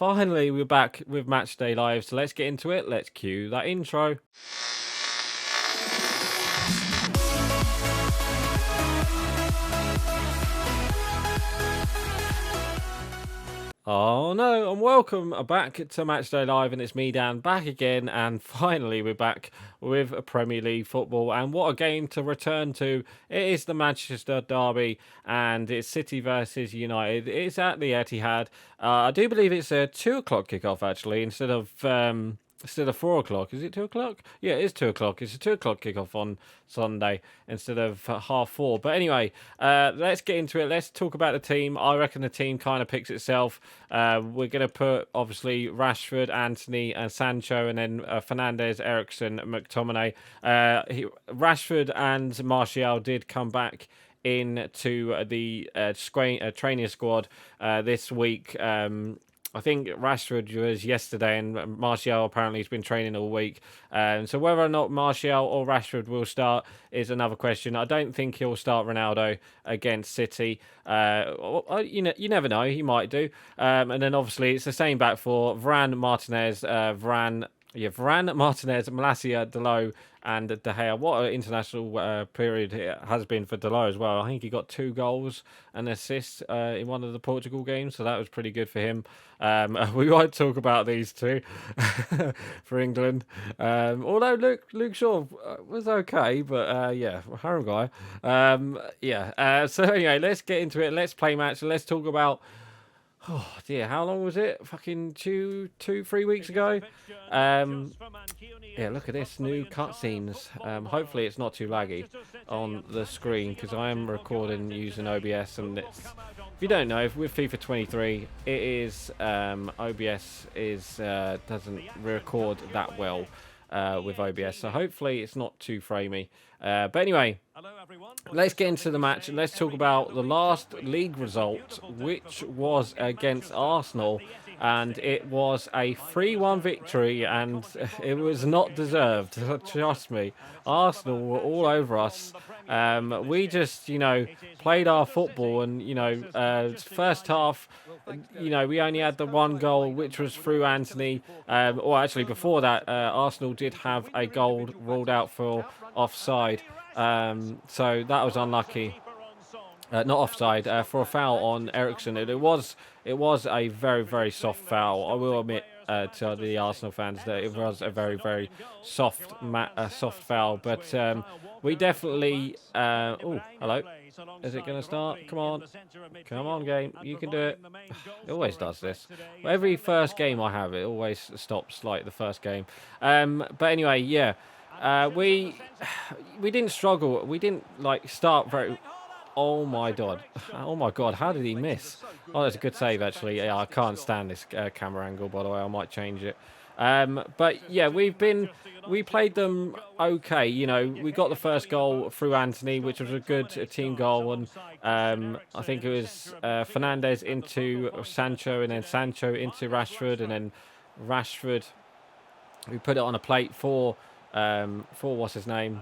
finally we're back with Matchday Live, so let's get into it. Let's cue that intro. Oh no, and welcome back to Matchday Live, and it's me, Dan, back again, and finally we're back with a Premier League football, and what a game to return to. It is the Manchester derby, and it's City versus United. It's at the Etihad. I do believe it's a 2 o'clock kickoff, actually, instead of 4 o'clock. Is it 2 o'clock? Yeah, it is 2 o'clock. It's a 2 o'clock kickoff on Sunday instead of 4:30. But anyway, let's get into it. Let's talk about the team. I reckon the team kind of picks itself. We're going to put, obviously, Rashford, Anthony, and Sancho, and then Fernandes, Eriksen, McTominay. Rashford and Martial did come back into the training squad this week. I think Rashford was yesterday, and Martial apparently has been training all week. So whether or not Martial or Rashford will start is another question. I don't think he'll start Ronaldo against City. You never know, he might do. And then obviously it's the same back four: Varane, Martinez, Varane, Martinez, Malacia, Dalot, and De Gea. What an international period it has been for Dalot as well. I think he got 2 goals and assists in one of the Portugal games, so that was pretty good for him. We might talk about these two for England. Although Luke Shaw was okay, but Harrow guy. So anyway, let's get into it. Let's play match. Let's talk about. Oh dear, how long was it? Fucking 3 weeks ago. Yeah, look at this, new cutscenes. Hopefully it's not too laggy on the screen, because I am recording using OBS, and it's, if you don't know, with FIFA 23, it is OBS is doesn't record that well with OBS, so hopefully it's not too framey. But anyway, let's get into the match and let's talk about the last league result, which was against Arsenal, and it was a 3-1 victory, and it was not deserved. Trust me, Arsenal were all over us. We just, played our football, and first half, we only had the 1 goal, which was through Anthony. Or actually, before that, Arsenal did have a goal ruled out for offside. So that was unlucky. Not offside, for a foul on Eriksen. It was a very, very soft foul. I will admit to the Arsenal fans that it was a very, very soft foul. But we definitely. Oh, hello. Is it going to start? Come on, game. You can do it. It always does this. Every first game I have, it always stops like the first game. But anyway, yeah. We didn't struggle. We didn't start very. Oh my god! Oh my god! How did he miss? Oh, that's a good save actually. Yeah, I can't stand this camera angle. By the way, I might change it. But yeah, we played them okay. We got the first goal through Anthony, which was a good team goal, and I think it was Fernandes into Sancho, and then Sancho into Rashford, and then Rashford. We put it on a plate for what's his name?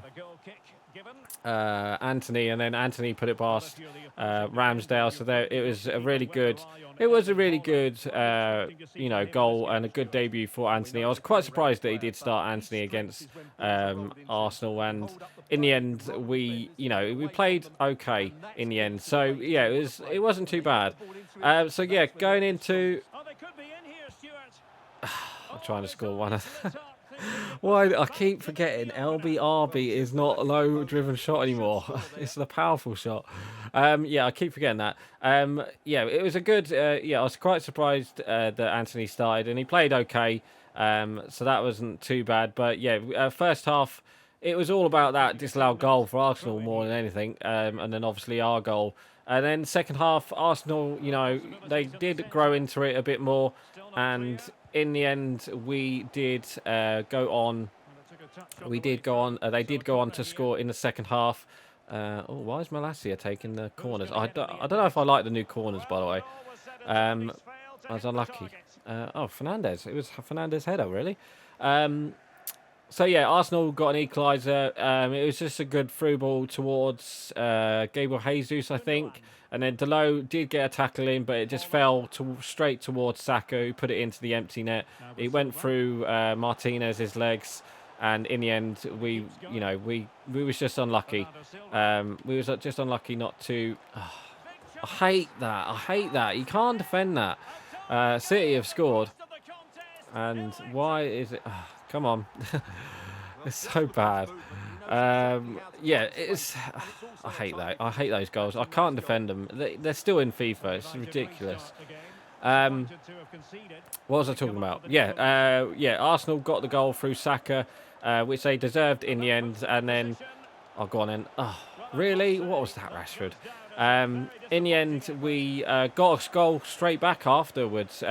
Anthony, and then Anthony put it past Ramsdale. So there, it was a really good. It was a really good, goal and a good debut for Anthony. I was quite surprised that he did start Anthony against Arsenal, and in the end, we played okay in the end. So yeah, it wasn't too bad. So yeah, going into. I'm trying to score one. Why I keep forgetting LBRB is not a low driven shot anymore. It's the powerful shot. Yeah, I keep forgetting that. Yeah, it was a good. I was quite surprised that Anthony started, and he played okay. So that wasn't too bad. But yeah, first half it was all about that disallowed goal for Arsenal more than anything, and then obviously our goal. And then second half, Arsenal, they did grow into it a bit more, and in the end, we did go on. They did go on to score in the second half. Why is Malacia taking the corners? I don't know if I like the new corners, by the way. I was unlucky. Fernandes. It was Fernandes' header, really. So yeah, Arsenal got an equaliser. It was just a good through ball towards Gabriel Jesus, I think, and then Delo did get a tackle in, but it just fell straight towards Saka, who put it into the empty net. It went through Martinez's legs, and in the end, we was just unlucky. We was just unlucky not to. I hate that. I hate that. You can't defend that. City have scored, and why is it? Come on. It's so bad. Yeah, it's. I hate that. I hate those goals. I can't defend them. They're still in FIFA. It's ridiculous. What was I talking about? Yeah, Arsenal got the goal through Saka, which they deserved in the end. And then, oh, go on then. Oh, really? What was that, Rashford? In the end, we got a goal straight back afterwards.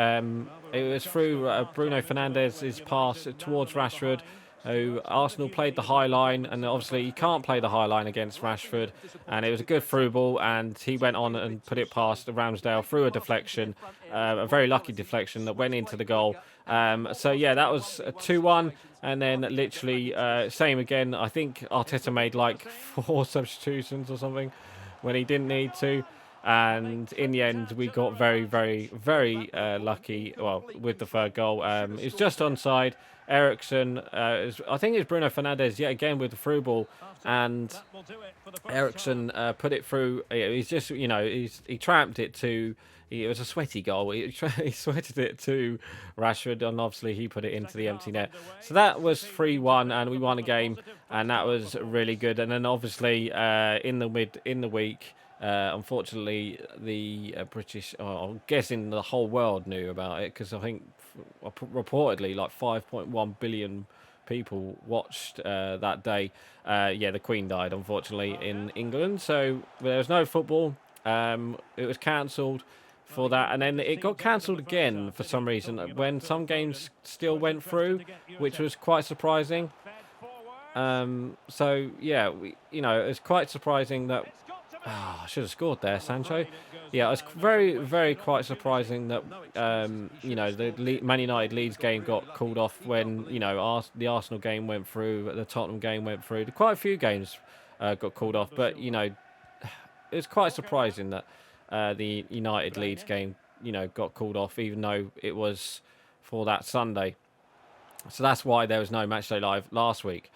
It was through Bruno Fernandes's pass towards Rashford, who Arsenal played the high line, and obviously you can't play the high line against Rashford, and it was a good through ball, and he went on and put it past Ramsdale through a deflection, a very lucky deflection that went into the goal. So yeah, that was a 2-1, and then literally same again. I think Arteta made like 4 substitutions or something when he didn't need to. And in the end, we got very, very, very lucky. Well, with the third goal, it's just onside. Ericsson, I think it's Bruno Fernandes yet again with the through ball, and Ericsson put it through. He's just, he trapped it to. It was a sweaty goal. He sweated it to Rashford, and obviously he put it into the empty net. So that was 3-1, and we won a game, and that was really good. And then obviously in the week. Unfortunately, the British, I'm guessing the whole world knew about it, because I think reportedly like 5.1 billion people watched that day. Yeah, the Queen died, unfortunately, in England. So there was no football. It was cancelled for that. And then it got cancelled again for some reason when some games still went through, which was quite surprising. So, yeah, it was quite surprising that. Oh, I should have scored there, Sancho. Yeah, it's very, very quite surprising that the Man United Leeds game got called off when the Arsenal game went through, the Tottenham game went through. Quite a few games got called off, but it's quite surprising that the United Leeds game got called off, even though it was for that Sunday. So that's why there was no Matchday Live last week.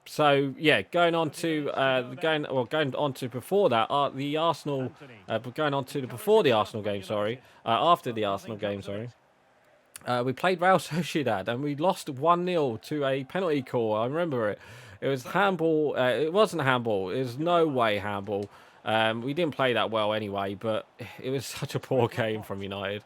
So yeah, going on to before that, the Arsenal, going on to before the Arsenal game. Sorry, after the Arsenal game. Sorry, we played Real Sociedad and we lost 1-0 to a penalty call. I remember it. It was handball. It wasn't handball. It was no way handball. We didn't play that well anyway, but it was such a poor game from United.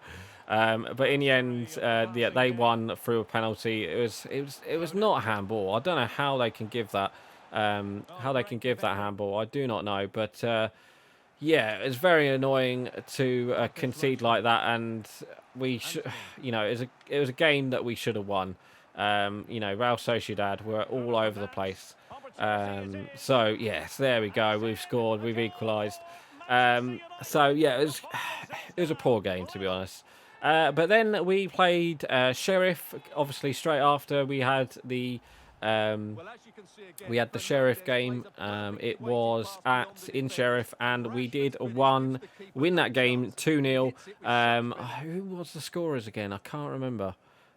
But in the end, they won through a penalty. It was not handball. I don't know how they can give that. Handball. I do not know. But yeah, it's very annoying to concede like that. And it was a game that we should have won. Real Sociedad were all over the place. So yes, there we go. We've scored. We've equalised. So yeah, it was a poor game, to be honest. But then we played Sheriff. Obviously, straight after we had the Sheriff game. It was in Sheriff, and we did win that game 2-0. Who was the scorers again? I can't remember.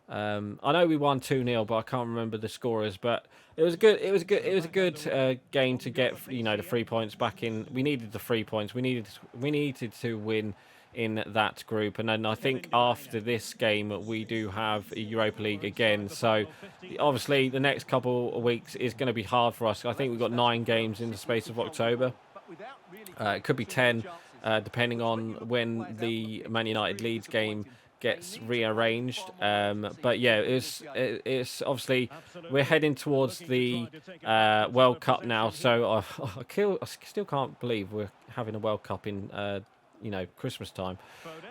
I know we won 2-0, but I can't remember the scorers. But it was good. It was a good game to get the 3 points back in. We needed the 3 points. We needed to win in that group, and then I think after this game we do have a Europa League again, so obviously the next couple of weeks is going to be hard for us. I think we've got 9 games in the space of October. It could be 10 depending on when the Man United Leeds game gets rearranged, but yeah, it's obviously we're heading towards the World Cup now, so I still can't believe we're having a World Cup in Christmas time.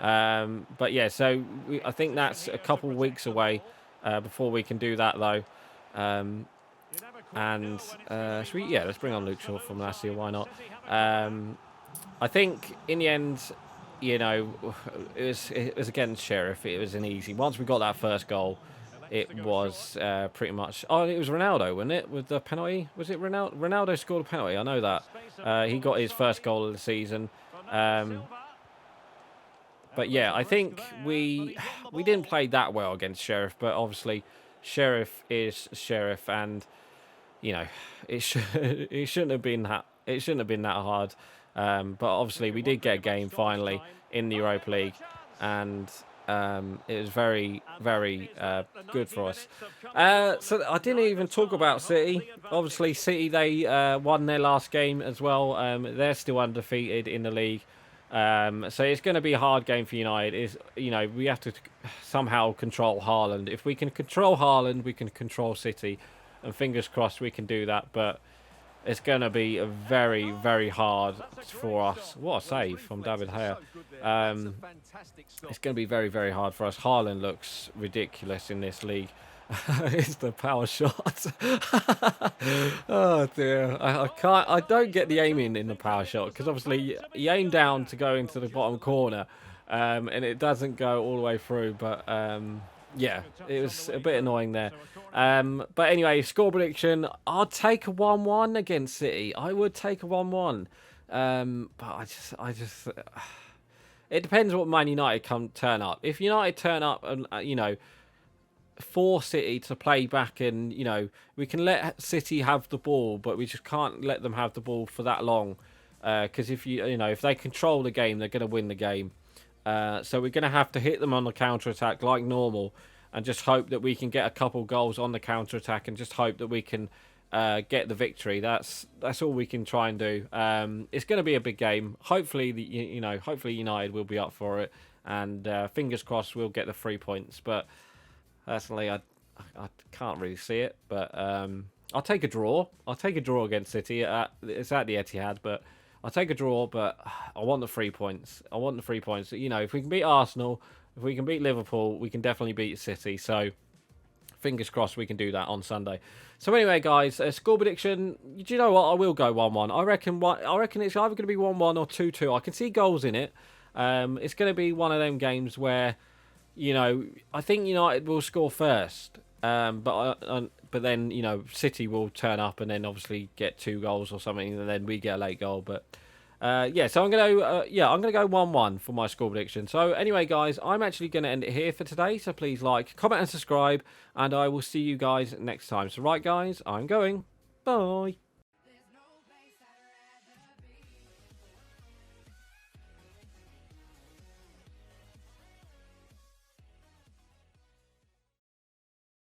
But yeah, so I think that's a couple of weeks away before we can do that, though. Let's bring on Luke Shaw from last year. Why not? I think in the end, it was against Sheriff. It was an easy. Once we got that first goal, it was pretty much... Oh, it was Ronaldo, wasn't it, with the penalty? Was it Ronaldo? Ronaldo scored a penalty, I know that. He got his first goal of the season. But yeah, I think we didn't play that well against Sheriff, but obviously Sheriff is Sheriff, and you know it shouldn't have been that hard. But obviously we did get a game finally in the Europa League, and it was very good for us. So I didn't even talk about City. Obviously City, they won their last game as well. They're still undefeated in the league. So it's going to be a hard game for United. We have to somehow control Haaland. If we can control Haaland, we can control City, and fingers crossed we can do that. But it's going to be a very hard for us. What a save from David Gea. It's going to be very hard for us. Haaland looks ridiculous in this league. It's the power shot. Oh dear, I don't get the aiming in the power shot, because obviously you aim down to go into the bottom corner, and it doesn't go all the way through. But yeah, it was a bit annoying there. But anyway, score prediction: I'd take a 1-1 against City. I would take a 1-1. But I just it depends what Man United turn up. If United turn up and force City to play back, and we can let City have the ball, but we just can't let them have the ball for that long, because if they control the game, they're going to win the game. So we're going to have to hit them on the counter attack like normal, and just hope that we can get a couple goals on the counter attack, and just hope that we can get the victory. That's all we can try and do. It's going to be a big game. Hopefully hopefully United will be up for it, and fingers crossed we'll get the 3 points. But personally, I can't really see it, but I'll take a draw. I'll take a draw against City. It's at the Etihad, but I'll take a draw. But I want the 3 points. I want the 3 points. If we can beat Arsenal, if we can beat Liverpool, we can definitely beat City. So fingers crossed we can do that on Sunday. So anyway, guys, score prediction. Do you know what? I will go 1-1. I reckon it's either going to be 1-1 or 2-2. I can see goals in it. It's going to be one of them games where, I think United will score first, but then City will turn up and then obviously get 2 goals or something, and then we get a late goal. But yeah, so I'm gonna go 1-1 for my score prediction. So anyway, guys, I'm actually gonna end it here for today. So please like, comment, and subscribe, and I will see you guys next time. So right, guys, I'm going. Bye.